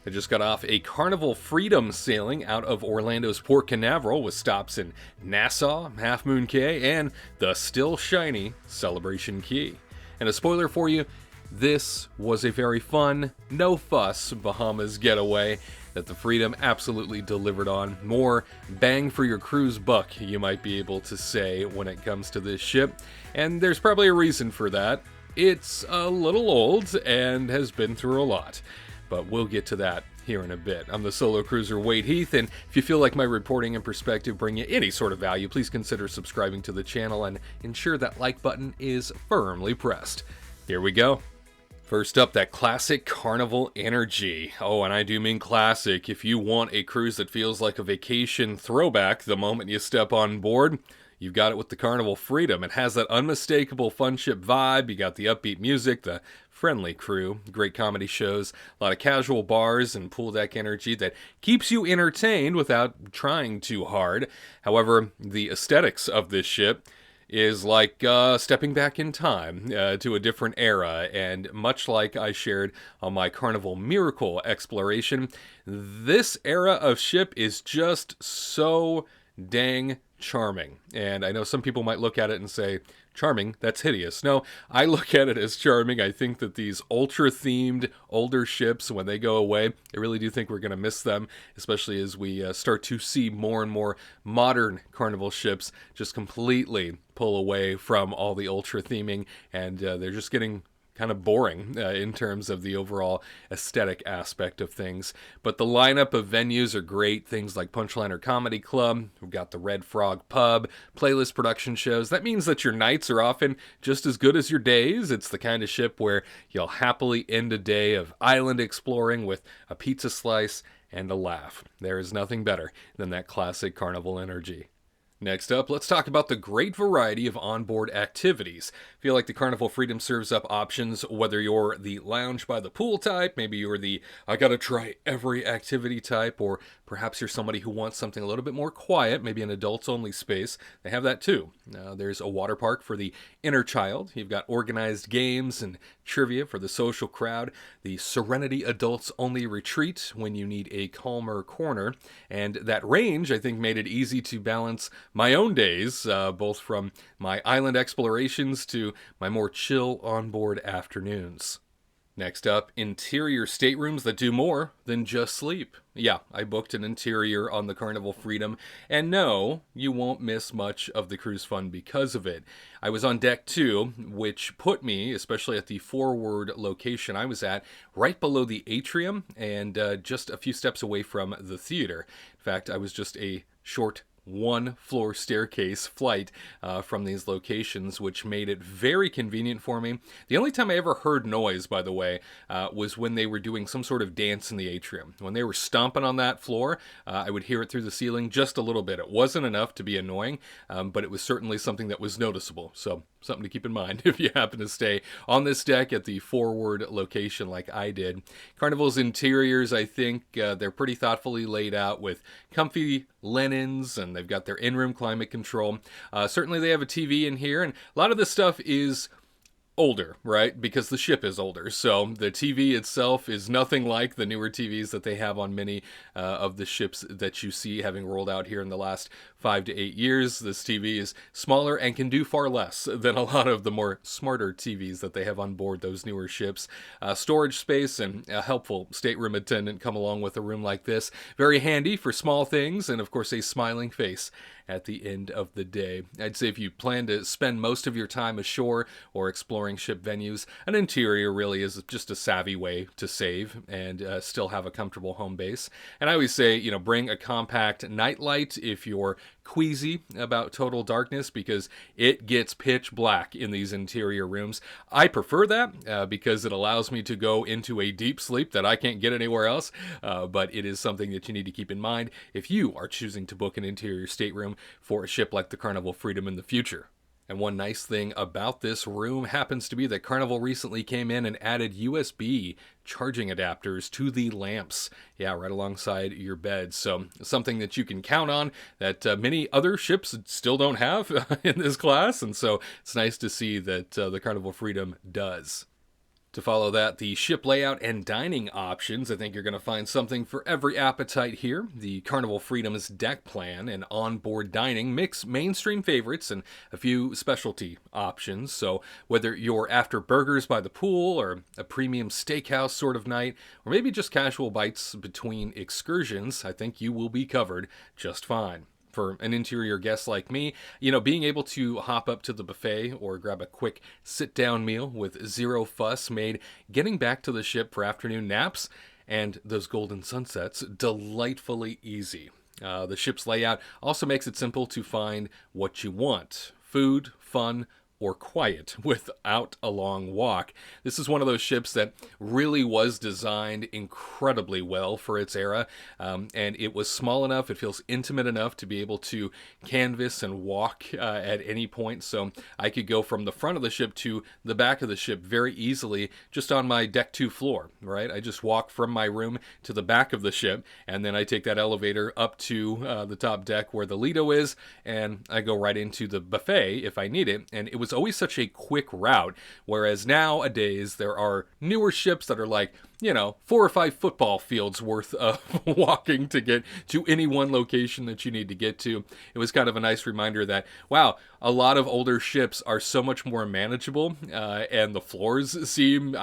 I just got off a Carnival Freedom sailing out of Orlando's Port Canaveral with stops in Nassau, Half Moon Cay, and the still shiny Celebration Key. And a spoiler for you, this was a very fun, no fuss Bahamas getaway that the Freedom absolutely delivered on. More bang for your cruise buck, you might be able to say, when it comes to this ship. And there's probably a reason for that. It's a little old and has been through a lot. But we'll get to that here in a bit. I'm the solo cruiser Wade Heath, and if you feel like my reporting and perspective bring you any sort of value, please consider subscribing to the channel and ensure that like button is firmly pressed. Here we go. First up, that classic Carnival energy. Oh, and I do mean classic. If you want a cruise that feels like a vacation throwback the moment you step on board, you've got it with the Carnival Freedom. It has that unmistakable fun ship vibe. You got the upbeat music, the friendly crew, great comedy shows, a lot of casual bars and pool deck energy that keeps you entertained without trying too hard. However, the aesthetics of this ship is like stepping back in time to a different era, and much like I shared on my Carnival Miracle exploration, this era of ship is just so dang charming. And I know some people might look at it and say, charming, that's hideous. No, I look at it as charming. I think that these ultra-themed older ships, when they go away, I really do think we're going to miss them, especially as we start to see more and more modern Carnival ships just completely pull away from all the ultra-theming, and they're just getting kind of boring in terms of the overall aesthetic aspect of things. But the lineup of venues are great. Things like Punchliner Comedy Club, we've got the Red Frog Pub, playlist production shows. That means that your nights are often just as good as your days. It's the kind of ship where you'll happily end a day of island exploring with a pizza slice and a laugh. There is nothing better than that classic Carnival energy. Next up, let's talk about the great variety of onboard activities. I feel like the Carnival Freedom serves up options, whether you're the lounge by the pool type, maybe you're the I gotta try every activity type, or perhaps you're somebody who wants something a little bit more quiet, maybe an adults-only space. They have that too. There's a water park for the inner child. You've got organized games and trivia for the social crowd. The Serenity Adults-Only Retreat when you need a calmer corner. And that range, I think, made it easy to balance my own days, both from my island explorations to my more chill onboard afternoons. Next up, interior staterooms that do more than just sleep. Yeah, I booked an interior on the Carnival Freedom, and no, you won't miss much of the cruise fun because of it. I was on deck 2, which put me, especially at the forward location I was at, right below the atrium and just a few steps away from the theater. In fact, I was just a short one-floor staircase flight from these locations, which made it very convenient for me. The only time I ever heard noise, by the way, was when they were doing some sort of dance in the atrium. When they were stomping on that floor, I would hear it through the ceiling just a little bit. It wasn't enough to be annoying, but it was certainly something that was noticeable. So something to keep in mind if you happen to stay on this deck at the forward location like I did. Carnival's interiors, I think they're pretty thoughtfully laid out with comfy linens, and they've got their in-room climate control. Certainly they have a TV in here, and a lot of this stuff is older, right? Because the ship is older. So the TV itself is nothing like the newer TVs that they have on many of the ships that you see having rolled out here in the last 5 to 8 years. This TV is smaller and can do far less than a lot of the more smarter TVs that they have on board those newer ships. Storage space and a helpful stateroom attendant come along with a room like this. Very handy for small things, and of course a smiling face at the end of the day. I'd say if you plan to spend most of your time ashore or exploring ship venues, an interior really is just a savvy way to save and still have a comfortable home base. And I always say, bring a compact nightlight if you're queasy about total darkness, because it gets pitch black in these interior rooms. I prefer that because it allows me to go into a deep sleep that I can't get anywhere else, but it is something that you need to keep in mind if you are choosing to book an interior stateroom for a ship like the Carnival Freedom in the future. And one nice thing about this room happens to be that Carnival recently came in and added USB charging adapters to the lamps. Yeah, right alongside your bed. So something that you can count on that many other ships still don't have in this class. And so it's nice to see that the Carnival Freedom does. To follow that, the ship layout and dining options. I think you're going to find something for every appetite here. The Carnival Freedom's deck plan and onboard dining mix mainstream favorites and a few specialty options. So whether you're after burgers by the pool or a premium steakhouse sort of night, or maybe just casual bites between excursions, I think you will be covered just fine. For an interior guest like me, being able to hop up to the buffet or grab a quick sit-down meal with zero fuss made getting back to the ship for afternoon naps and those golden sunsets delightfully easy. The ship's layout also makes it simple to find what you want: food, fun, or quiet without a long walk. This is one of those ships that really was designed incredibly well for its era, and it was small enough, it feels intimate enough to be able to canvas and walk at any point, so I could go from the front of the ship to the back of the ship very easily just on my deck 2 floor, right? I just walk from my room to the back of the ship, and then I take that elevator up to the top deck where the Lido is, and I go right into the buffet if I need it, and it was always such a quick route, whereas nowadays there are newer ships that are like, 4 or 5 football fields worth of walking to get to any one location that you need to get to. It was kind of a nice reminder that, wow, a lot of older ships are so much more manageable, and the floors seem,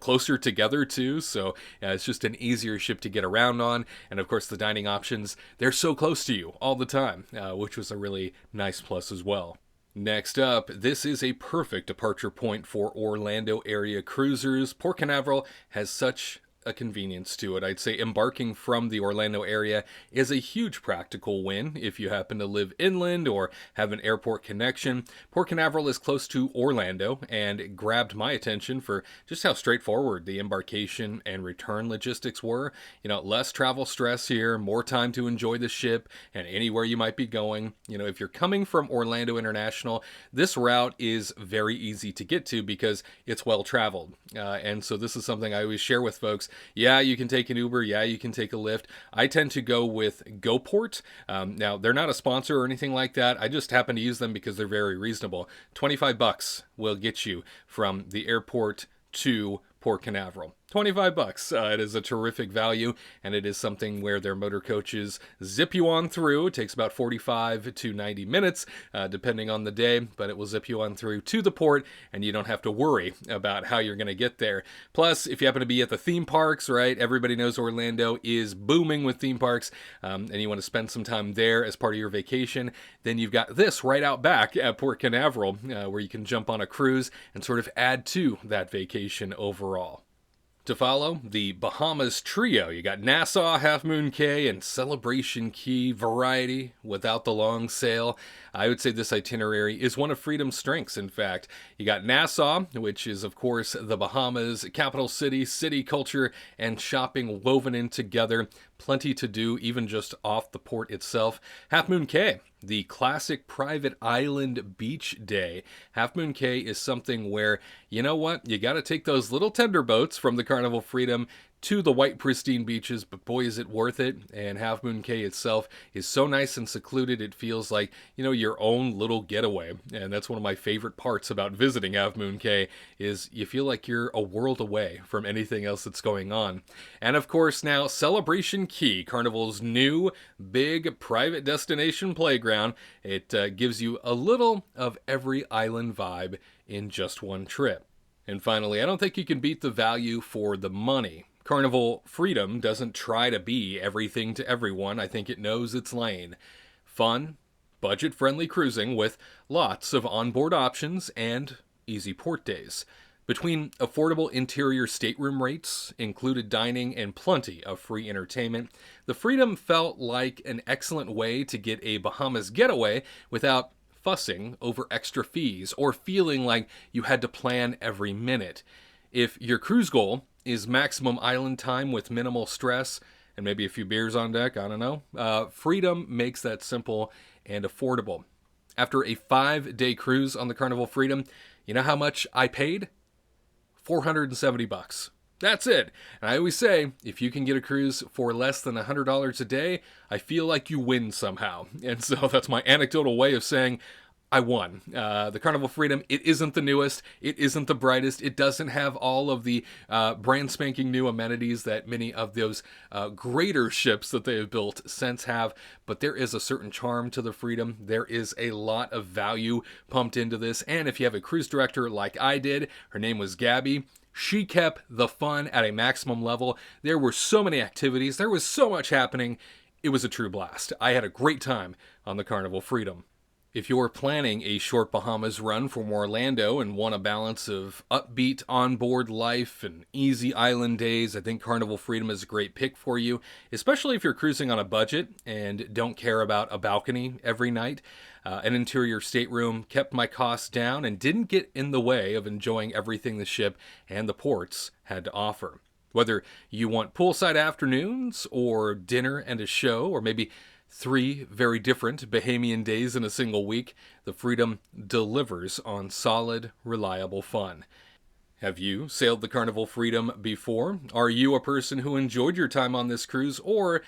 closer together too, so it's just an easier ship to get around on, and of course the dining options, they're so close to you all the time, which was a really nice plus as well. Next up, this is a perfect departure point for Orlando area cruisers. Port Canaveral has such a convenience to it. I'd say embarking from the Orlando area is a huge practical win if you happen to live inland or have an airport connection. Port Canaveral is close to Orlando and grabbed my attention for just how straightforward the embarkation and return logistics were. Less travel stress here, more time to enjoy the ship and anywhere you might be going. If you're coming from Orlando International, this route is very easy to get to because it's well traveled. And so this is something I always share with folks. Yeah, you can take an Uber. Yeah, you can take a Lyft. I tend to go with GoPort. Now, they're not a sponsor or anything like that. I just happen to use them because they're very reasonable. $25 will get you from the airport to Port Canaveral. $25. It is a terrific value, and it is something where their motor coaches zip you on through. It takes about 45 to 90 minutes, depending on the day, but it will zip you on through to the port, and you don't have to worry about how you're going to get there. Plus, if you happen to be at the theme parks, right, everybody knows Orlando is booming with theme parks, and you want to spend some time there as part of your vacation, then you've got this right out back at Port Canaveral, where you can jump on a cruise and sort of add to that vacation overall. To follow, the Bahamas Trio. You got Nassau, Half Moon Cay, and Celebration Key. Variety without the long sail. I would say this itinerary is one of Freedom's strengths, in fact. You got Nassau, which is, of course, the Bahamas' capital city, city culture, and shopping woven in together. Plenty to do, even just off the port itself. Half Moon Cay, the classic private island beach day. Half Moon Cay is something where, you know what, you got to take those little tender boats from the Carnival Freedom to the white pristine beaches, but boy is it worth it. And Half Moon Cay itself is so nice and secluded, it feels like, your own little getaway. And that's one of my favorite parts about visiting Half Moon Cay, is you feel like you're a world away from anything else that's going on. And of course now, Celebration Key, Carnival's new big private destination playground. It gives you a little of every island vibe in just one trip. And finally, I don't think you can beat the value for the money. Carnival Freedom doesn't try to be everything to everyone. I think it knows its lane. Fun, budget-friendly cruising with lots of onboard options and easy port days. Between affordable interior stateroom rates, included dining, and plenty of free entertainment, the Freedom felt like an excellent way to get a Bahamas getaway without fussing over extra fees or feeling like you had to plan every minute. If your cruise goal is maximum island time with minimal stress and maybe a few beers on deck, I don't know, Freedom makes that simple and affordable. After a 5-day cruise on the Carnival Freedom, you know how much I paid? $470. That's it. And I always say, if you can get a cruise for less than $100 a day, I feel like you win somehow. And so that's my anecdotal way of saying, I won. The Carnival Freedom, it isn't the newest, it isn't the brightest, it doesn't have all of the brand spanking new amenities that many of those greater ships that they have built since have, but there is a certain charm to the Freedom. There is a lot of value pumped into this, and if you have a cruise director like I did, her name was Gabby, she kept the fun at a maximum level. There were so many activities, there was so much happening. It was a true blast. I had a great time on the Carnival Freedom. If you're planning a short Bahamas run from Orlando and want a balance of upbeat onboard life and easy island days, I think Carnival Freedom is a great pick for you, especially if you're cruising on a budget and don't care about a balcony every night. An interior stateroom kept my costs down and didn't get in the way of enjoying everything the ship and the ports had to offer. Whether you want poolside afternoons or dinner and a show, or maybe 3 very different Bahamian days in a single week, the Freedom delivers on solid, reliable fun. Have you sailed the Carnival Freedom before? Are you a person who enjoyed your time on this cruise, or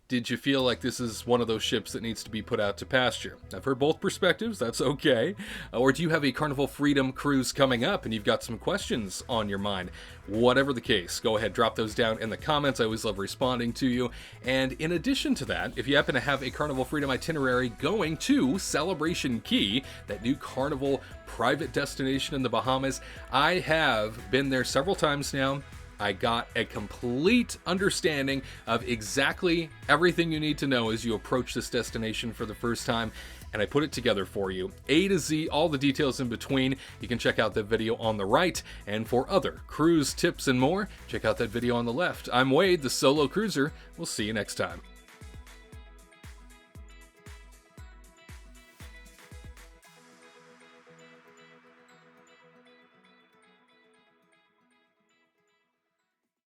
did you feel like this is one of those ships that needs to be put out to pasture? I've heard both perspectives, that's okay. Or do you have a Carnival Freedom cruise coming up and you've got some questions on your mind? Whatever the case, go ahead, drop those down in the comments. I always love responding to you. And in addition to that, if you happen to have a Carnival Freedom itinerary going to Celebration Key, that new Carnival private destination in the Bahamas, I have been there several times now. I got a complete understanding of exactly everything you need to know as you approach this destination for the first time, and I put it together for you. A to Z, all the details in between. You can check out the video on the right, and for other cruise tips and more, check out that video on the left. I'm Wade, the Solo Cruiser. We'll see you next time.